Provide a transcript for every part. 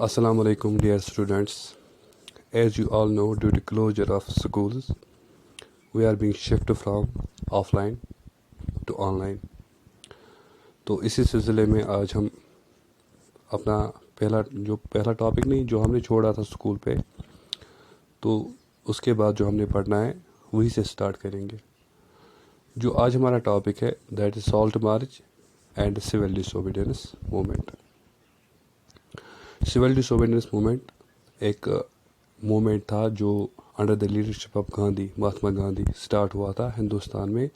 Assalamu alaikum dear students. As you all know, due to closure of schools, we are being shifted from offline to online. تو اسی سلسلے میں آج ہم اپنا پہلا ٹاپک نہیں جو ہم نے چھوڑا تھا اسکول پہ، تو اس کے بعد جو ہم نے پڑھنا ہے وہی سے سٹارٹ کریں گے. جو آج ہمارا ٹاپک ہے that is salt march and civil dish obedience movement. Civil dish obedience movement ایک موومنٹ تھا جو under the leadership of Gandhi, Mahatma Gandhi start ہوا تھا ہندوستان میں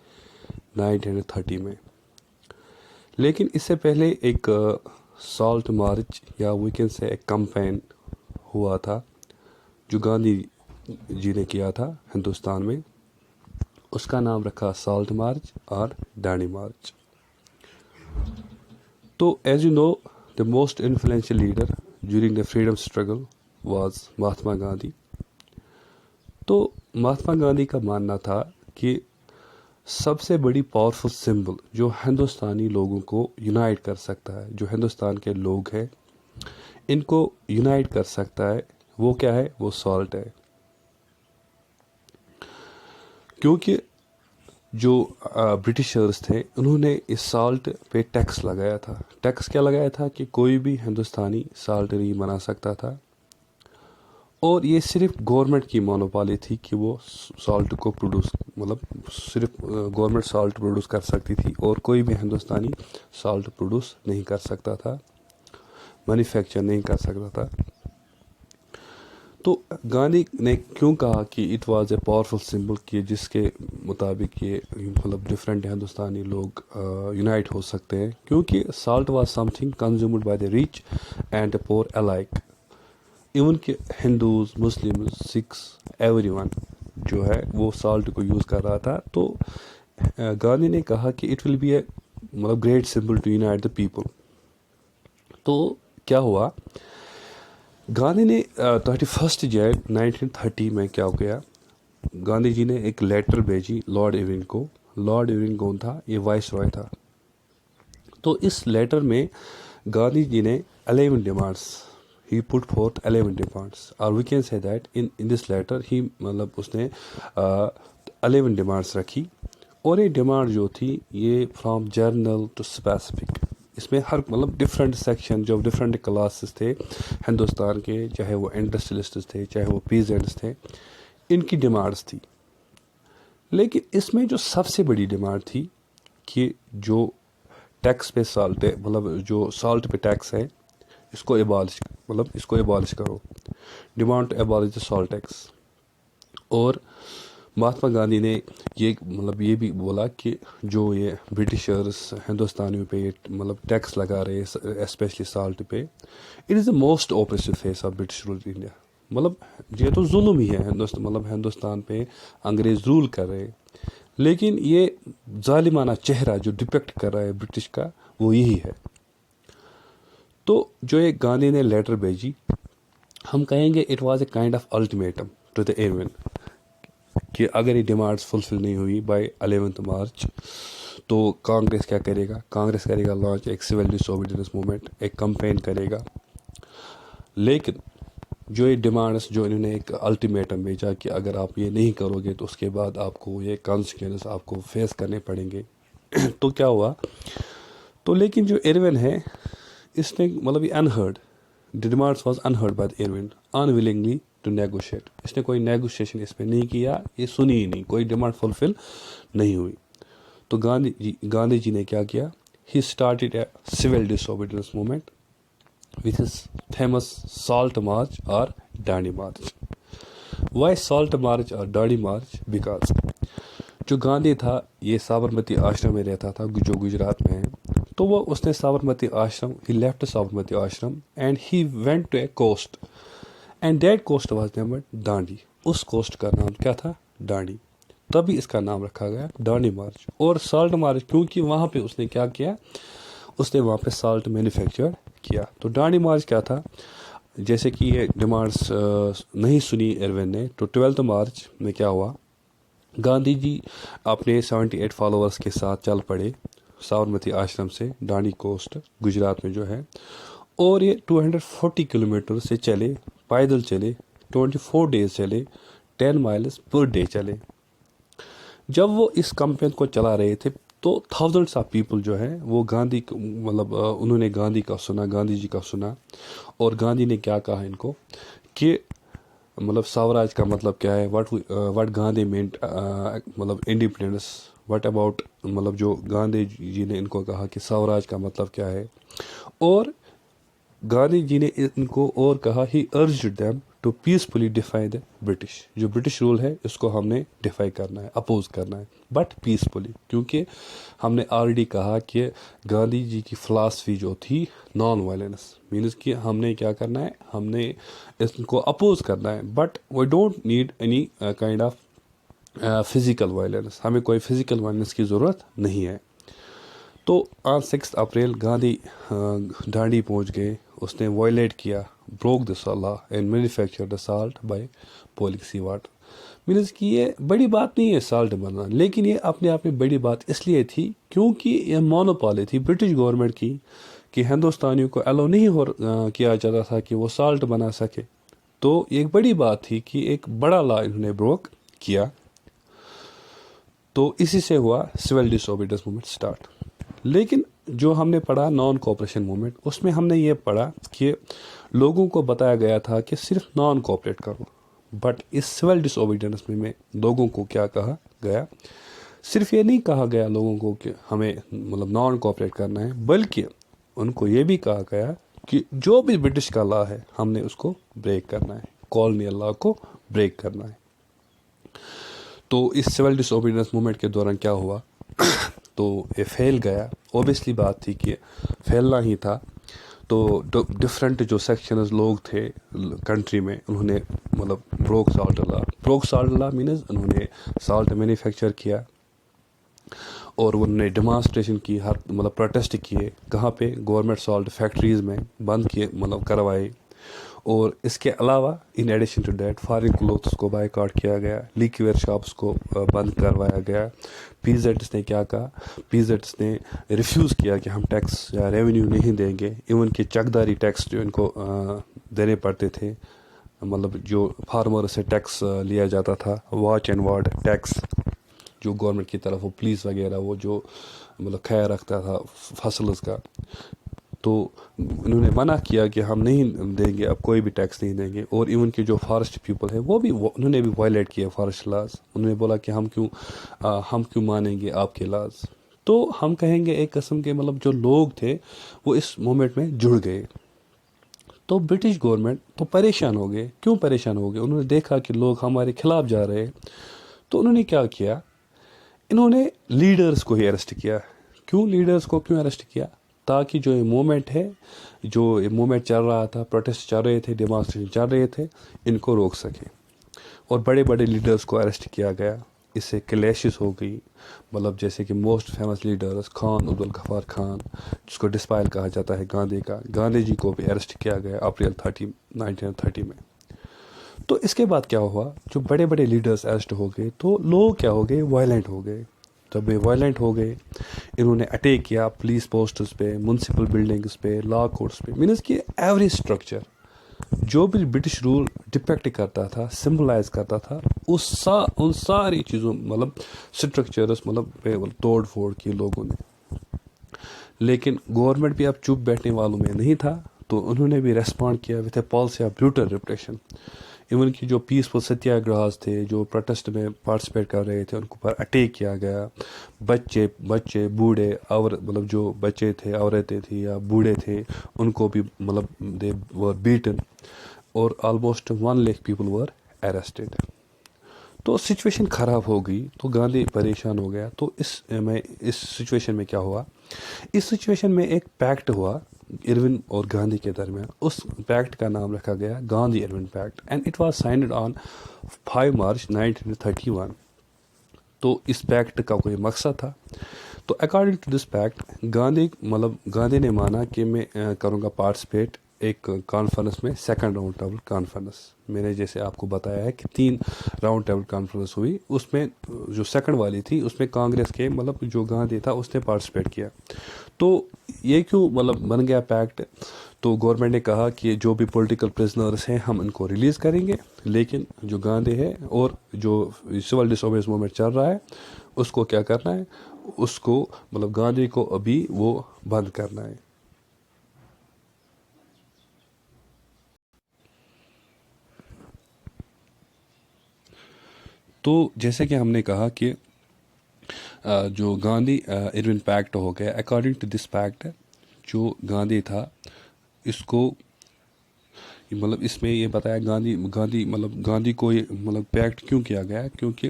1930 میں. لیکن اس سے پہلے ایک سالٹ مارچ یا ویکینڈ سے ایک کمپین ہوا تھا جو گاندھی جی نے کیا تھا ہندوستان میں. اس کا نام رکھا سالٹ مارچ اور ڈانڈی مارچ. تو as you know the most influential leader during the freedom struggle was Mahatma Gandhi. تو مہاتما گاندھی کا ماننا تھا کہ سب سے بڑی پاورفل سمبل جو ہندوستانی لوگوں کو یونائٹ کر سکتا ہے، جو ہندوستان کے لوگ ہیں ان کو یونائٹ کر سکتا ہے، وہ کیا ہے؟ وہ سالٹ ہے. کیونکہ جو برٹشرز تھے انہوں نے اس سالٹ پہ ٹیکس لگایا تھا. ٹیکس کیا لگایا تھا کہ کوئی بھی ہندوستانی سالٹ نہیں بنا سکتا تھا، اور یہ صرف گورنمنٹ کی مونوپولی تھی کہ وہ سالٹ کو صرف گورنمنٹ سالٹ پروڈیوس کر سکتی تھی اور کوئی بھی ہندوستانی سالٹ پروڈیوس نہیں کر سکتا تھا، مینوفیکچر نہیں کر سکتا تھا. تو گاندھی نے کیوں کہا کہ it was a powerful symbol کہ جس کے مطابق یہ ڈفرینٹ ہندوستانی لوگ یونائٹ ہو سکتے ہیں؟ کیونکہ salt was some thing consumed by the reach and پور الائک. ایون کہ ہندوز، مسلم، سکھس، ایوری ون جو ہے وہ سالٹ کو یوز کر رہا تھا. تو گاندھی نے کہا کہ it will be a great symbol to unite the people. تو کیا ہوا، گاندھی نے 31 جون 1930 میں کیا گیا، گاندھی جی نے ایک لیٹر بھیجی لارڈ ایرونگ کو. لارڈ ایرونگ کون تھا؟ یہ وائس رائے تھا. تو اس لیٹر میں گاندھی جی نے 11 demands, he put forth 11 demands, اور we can say that in this letter he اس نے 11 ڈیمانڈس رکھی. اور یہ ڈیمانڈ جو تھی یہ فرام جرنل ٹو اسپیسیفک، اس میں ہر ڈفرینٹ سیکشن جو ڈفرینٹ کلاسز تھے ہندوستان کے، چاہے وہ انڈسٹریلسٹس تھے چاہے وہ پیزنٹس تھے، ان کی ڈیمانڈس تھی. لیکن اس میں جو سب سے بڑی ڈیمانڈ تھی کہ جو ٹیکس پہ سالٹ ہے، جو سالٹ پہ ٹیکس ہے اس کو ایبالش کرو. Demand to abolish the salt tax. اور مہاتما گاندھی نے یہ بھی بولا کہ جو یہ برٹشرز ہندوستانیوں پہ ٹیکس لگا رہے اسپیشلی سالٹ پہ، it is the most oppressive face of British rule India. یہ تو ظلم ہی ہے ہندوستان پہ انگریز رول کر رہے، لیکن یہ ظالمانہ چہرہ جو ڈپیکٹ کر رہا ہے برٹش کا وہ یہی ہے. تو جو یہ گاندھی نے لیٹر بھیجی، ہم کہیں گے it was a kind of ultimatum to the Irwin کہ اگر یہ ڈیمانڈس فلفل نہیں ہوئی بائی 11 مارچ تو کانگریس کیا کرے گا؟ کانگریس کرے گا لانچ ایک سول ڈس اوبیڈینس موومنٹ، ایک کمپین کرے گا. لیکن جو یہ ڈیمانڈس جو انہوں نے ایک الٹیمیٹم بھیجا کہ اگر آپ یہ نہیں کرو گے تو اس کے بعد آپ کو یہ کانسیکوینس آپ کو فیس کرنے پڑیں گے. تو کیا ہوا؟ تو لیکن جو ایرون ہے اس نے یہ unheard, demands was unheard by Irwin unwillingly to negotiate. اس نے کوئی نیگوشیشن اس پہ نہیں کیا، یہ سنی ہی نہیں، کوئی ڈیمانڈ فلفل نہیں ہوئی. تو گاندھی جی نے کیا کیا؟ He started a civil dish obedience movement with his famous salt march اور Dandi march. Why salt march اور ڈانڈی مارچ؟ بیکاز جو گاندھی تھا یہ سابرمتی آشرم میں رہتا تھا جو گجرات میں ہے. تو اس نے Sabarmati Ashram, he left Sabarmati Ashram and he went to a coast and that coast was named Dandi. اس کوسٹ کا نام کیا تھا؟ ڈانڈی. تبھی اس کا نام رکھا گیا ڈانڈی مارچ. اور سالٹ مارچ کیونکہ وہاں پہ اس نے کیا کیا؟ اس نے وہاں پہ سالٹ مینوفیکچر کیا. تو ڈانڈی مارچ کیا تھا؟ جیسے کہ یہ ڈیمانڈس نہیں سنی ایرون نے، تو 12 مارچ میں کیا ہوا؟ گاندھی جی اپنے 78 فالوورس کے ساتھ چل پڑے سابرمتی آشرم سے ڈانڈی کوسٹ گجرات میں جو ہے، اور یہ 240 کلومیٹر سے چلے، پیدل چلے، 24 ڈیز چلے، 10 مائلز پر ڈے چلے. جب وہ اس کیمپین کو چلا رہے تھے تو تھاؤزنڈس آف پیپل جو ہیں وہ گاندھی مطلب انہوں نے گاندھی کا سنا، گاندھی جی کا سنا. اور گاندھی نے کیا کہا ان کو کہ مطلب سوراج کا مطلب کیا ہے، وٹ گاندھی مینٹ مطلب انڈیپینڈنس، وٹ اباؤٹ مطلب جو گاندھی جی نے ان کو کہا کہ سوراج کا مطلب کیا ہے. اور گاندھی جی نے ان کو اور کہا he urged them to peacefully defy the British. جو برٹش رول ہے اس کو ہم نے ڈیفائی کرنا ہے، اپوز کرنا ہے، بٹ پیسفلی. کیونکہ ہم نے آلریڈی کہا کہ گاندھی جی کی فلاسفی جو تھی نان وائلنس، مینس کہ ہم نے کیا کرنا ہے، ہم نے اس کو اپوز کرنا ہے، but we don't need any kind of physical violence. ہمیں کوئی فزیکل وائلنس کی ضرورت نہیں ہے. تو آن 6 اپریل گاندھی ڈانڈی پہنچ گئے. اس نے وائلیٹ کیا، broke this law and manufacture the salt by boiling sea water. Means کہ یہ بڑی بات نہیں ہے سالٹ بننا، لیکن یہ اپنے آپ میں بڑی بات اس لیے تھی کیونکہ یہ مونوپولی تھی برٹش گورنمنٹ کی کہ ہندوستانیوں کو الاؤ نہیں کیا جاتا تھا کہ وہ سالٹ بنا سکے. تو ایک بڑی بات تھی کہ ایک بڑا لا انہوں نے بروک کیا. تو اسی سے ہوا سول ڈس اوبیڈینس موومنٹ اسٹارٹ. لیکن جو ہم نے پڑھا نان کوآپریشن موومنٹ، اس میں ہم نے یہ پڑھا کہ لوگوں کو بتایا گیا تھا کہ صرف نان کوآپریٹ کرو. بٹ اس سول ڈس اوبیڈینس میں لوگوں کو کیا کہا گیا، صرف یہ نہیں کہا گیا لوگوں کو کہ ہمیں مطلب نان کوآپریٹ کرنا ہے، بلکہ ان کو یہ بھی کہا گیا کہ جو بھی برٹش کا لا ہے ہم نے اس کو بریک کرنا ہے، کالونیل لا کو بریک کرنا ہے. تو اس سول ڈس اوبیڈینس موومنٹ کے دوران کیا ہوا تو یہ پھیل گیا. اوبیسلی بات تھی کہ پھیلنا ہی تھا. تو ڈفرینٹ جو سیکشنز لوگ تھے کنٹری میں انہوں نے مطلب بروک سالٹ لا مینز انہوں نے سالٹ مینوفیکچر کیا. اور انہوں نے ڈیمانسٹریشن کی، ہر مطلب پروٹیسٹ کیے. کہاں پہ؟ گورنمنٹ سالٹ فیکٹریز میں بند کیے، مطلب کروائے. اور اس کے علاوہ in addition to that foreign clothes کو بائیکاٹ کیا گیا، لیکویئر شاپس کو بند کروایا گیا. پی زیڈس نے کیا کہا؟ پی زیڈس نے ریفیوز کیا کہ ہم ٹیکس یا ریونیو نہیں دیں گے. ایون کہ چکداری ٹیکس جو ان کو دینے پڑتے تھے، مطلب جو فارمر سے ٹیکس لیا جاتا تھا، واچ اینڈ وارڈ ٹیکس جو گورنمنٹ کی طرف وہ پولیس وغیرہ وہ جو مطلب خیال رکھتا تھا فصلز کا، تو انہوں نے منع کیا کہ ہم نہیں دیں گے، اب کوئی بھی ٹیکس نہیں دیں گے. اور ایون کہ جو فارسٹ پیپل ہے وہ بھی انہوں نے بھی وائلیٹ کیا فارسٹ لاز. انہوں نے بولا کہ ہم کیوں مانیں گے آپ کے لاز. تو ہم کہیں گے ایک قسم کے مطلب جو لوگ تھے وہ اس موومنٹ میں جڑ گئے. تو برٹش گورنمنٹ تو پریشان ہو گئے. کیوں پریشان ہو گئے؟ انہوں نے دیکھا کہ لوگ ہمارے خلاف جا رہے ہیں. تو انہوں نے کیا کیا؟ انہوں نے لیڈرز کو ہی اریسٹ کیا. کیوں لیڈرز کو کیوں اریسٹ کیا؟ تاکہ جو یہ موومنٹ ہے، جو یہ موومنٹ چل رہا تھا، پروٹیسٹ چل رہے تھے، ڈیمانسٹریشن چل رہے تھے، ان کو روک سکے. اور بڑے بڑے لیڈرز کو اریسٹ کیا گیا. اس سے کلیشز ہو گئی، مطلب جیسے کہ most famous leaders Khan Abdul Ghaffar Khan, جس کو ڈسپائل کہا جاتا ہے گاندھی کا، گاندھی جی کو بھی اریسٹ کیا گیا اپریل 1930 میں. تو اس کے بعد کیا ہوا؟ جو بڑے بڑے لیڈرز اریسٹ ہو گئے تو لوگ کیا ہو گئے؟ وائلنٹ ہو گئے. جب یہ وائلنٹ ہو گئے، انہوں نے اٹیک کیا پولیس پوسٹس پہ، میونسپل بلڈنگس پہ، لا کورٹس پہ. مینس کہ ایوری اسٹرکچر جو بھی برٹش رول ڈپیکٹ کرتا تھا، سمبلائز کرتا تھا، ان ساری چیزوں مطلب اسٹرکچرس مطلب توڑ پھوڑ کی لوگوں نے. لیکن گورنمنٹ بھی اب چپ بیٹھنے والوں میں نہیں تھا. تو انہوں نے بھی ریسپونڈ کیا with a policy of brutal repression. Even کہ جو پیسفل ستیہ گراہز تھے، جو پروٹیسٹ میں پارٹیسپیٹ کر رہے تھے، ان کے اوپر اٹیک کیا گیا. بچے بوڑھے مطلب جو بچے تھے، عورتیں تھیں یا بوڑھے تھے، ان کو بھی مطلب دے ور بیٹن. اور almost 1 lakh people were arrested. تو سچویشن خراب ہو گئی. تو گاندھی پریشان ہو گیا. تو اس سچویشن میں کیا ہوا؟ اس سچویشن میں ایک پیکٹ ہوا ارون اور گاندھی کے درمیان. اس پیکٹ کا نام رکھا گیا Gandhi Irwin pact, and it was signed on 5 March 1931. تو اس پیکٹ کا کوئی مقصد تھا. تو according to this pact Gandhi نے مانا کہ میں کروں گا پارٹیسپیٹ ایک کانفرنس میں، سیکنڈ راؤنڈ ٹیبل کانفرنس. میں نے جیسے آپ کو بتایا ہے کہ 3 راؤنڈ ٹیبل کانفرنس ہوئی. اس میں جو سیکنڈ والی تھی اس میں کانگریس کے مطلب جو گاندھی تھا اس نے پارٹیسپیٹ کیا. تو یہ کیوں مطلب بن گیا پیکٹ؟ تو گورنمنٹ نے کہا کہ جو بھی پولیٹیکل پرزنرس ہیں ہم ان کو ریلیز کریں گے، لیکن جو گاندھی ہے اور جو سول ڈس اوبیڈینس موومنٹ چل رہا ہے اس کو کیا کرنا ہے، اس کو مطلب گاندھی کو ابھی وہ بند کرنا ہے۔ تو جیسے کہ ہم نے کہا کہ جو گاندھی ارون پیکٹ ہو گیا، اکارڈنگ ٹو دس پیکٹ جو گاندھی تھا اس کو مطلب اس میں یہ بتایا گاندھی کو یہ مطلب پیکٹ کیوں کیا گیا، کیونکہ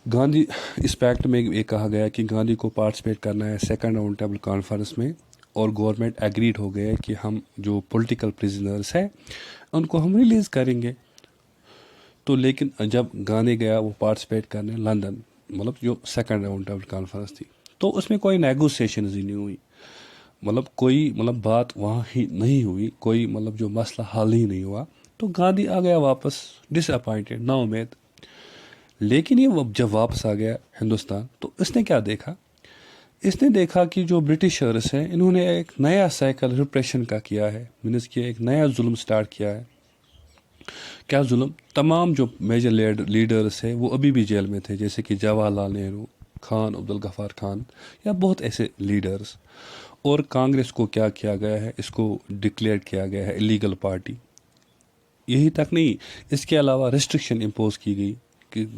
گاندھی اس پیکٹ میں یہ کہا گیا کہ گاندھی کو پارٹیسپیٹ کرنا ہے سیکنڈ راؤنڈ ٹیبل کانفرنس میں، اور گورنمنٹ ایگریڈ ہو گیا کہ ہم جو پولیٹیکل پرزنرس ہیں ان کو ہم ریلیز کریں گے۔ تو لیکن جب گاندھی گیا وہ پارٹیسپیٹ کرنے لندن، مطلب جو سیکنڈ راؤنڈ ٹیبل کانفرنس تھی، تو اس میں کوئی نیگوسیشنز ہی نہیں ہوئی، مطلب کوئی بات وہاں ہی نہیں ہوئی، کوئی جو مسئلہ حل ہی نہیں ہوا، تو گاندھی آ گیا واپس ڈس اپوائنٹڈ، نا امید۔ لیکن یہ جب واپس آ گیا ہندوستان تو اس نے کیا دیکھا، اس نے دیکھا کہ جو برٹشرس ہیں انہوں نے ایک نیا سائیکل ریپریشن کا کیا ہے، مینس کہ ایک نیا ظلم سٹارٹ کیا ہے۔ کیا ظلم؟ تمام جو میجر لیڈرس ہیں وہ ابھی بھی جیل میں تھے، جیسے کہ جواہر لال نہرو، خان عبدالغفار خان، یا بہت ایسے لیڈرس۔ اور کانگریس کو کیا کیا گیا ہے، اس کو ڈکلیئر کیا گیا ہے الیگل پارٹی۔ یہی تک نہیں، اس کے علاوہ ریسٹرکشن امپوز کی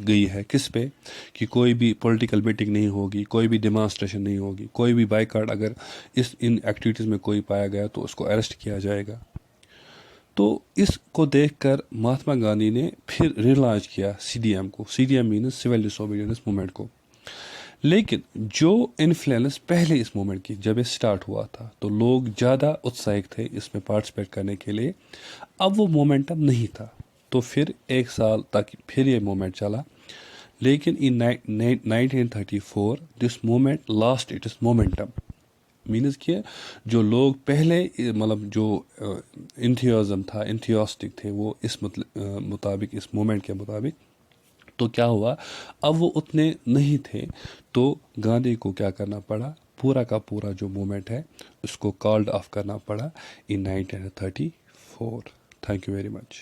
گئی ہے کس پہ، کہ کوئی بھی پولیٹیکل میٹنگ نہیں ہوگی، کوئی بھی ڈیمانسٹریشن نہیں ہوگی، کوئی بھی بائیکاٹ اگر ان ایکٹیویٹیز میں کوئی پایا گیا تو اس کو اریسٹ کیا جائے گا۔ تو اس کو دیکھ کر مہاتما گاندھی نے پھر ریلانچ کیا سی ڈی ایم کو، C D M means civil ڈس اوبیڈینس موومنٹ کو۔ لیکن جو انفلوئنس پہلے اس موومنٹ کی جب یہ سٹارٹ ہوا تھا تو لوگ زیادہ اتساہک تھے اس میں پارٹیسپیٹ کرنے کے لیے، اب وہ مومنٹم نہیں تھا، تو پھر ایک سال تک پھر یہ موومنٹ چلا، لیکن in 1934 this movement lost its momentum, means کہ جو لوگ پہلے جو انتھیوزم تھا، انتھیوسٹک تھے وہ اس مطابق اس موومنٹ کے مطابق، تو کیا ہوا، اب وہ اتنے نہیں تھے، تو گاندھی کو کیا کرنا پڑا، پورا کا پورا جو موومنٹ ہے اس کو کالڈ آف کرنا پڑا ان 1934۔ Thank you very much.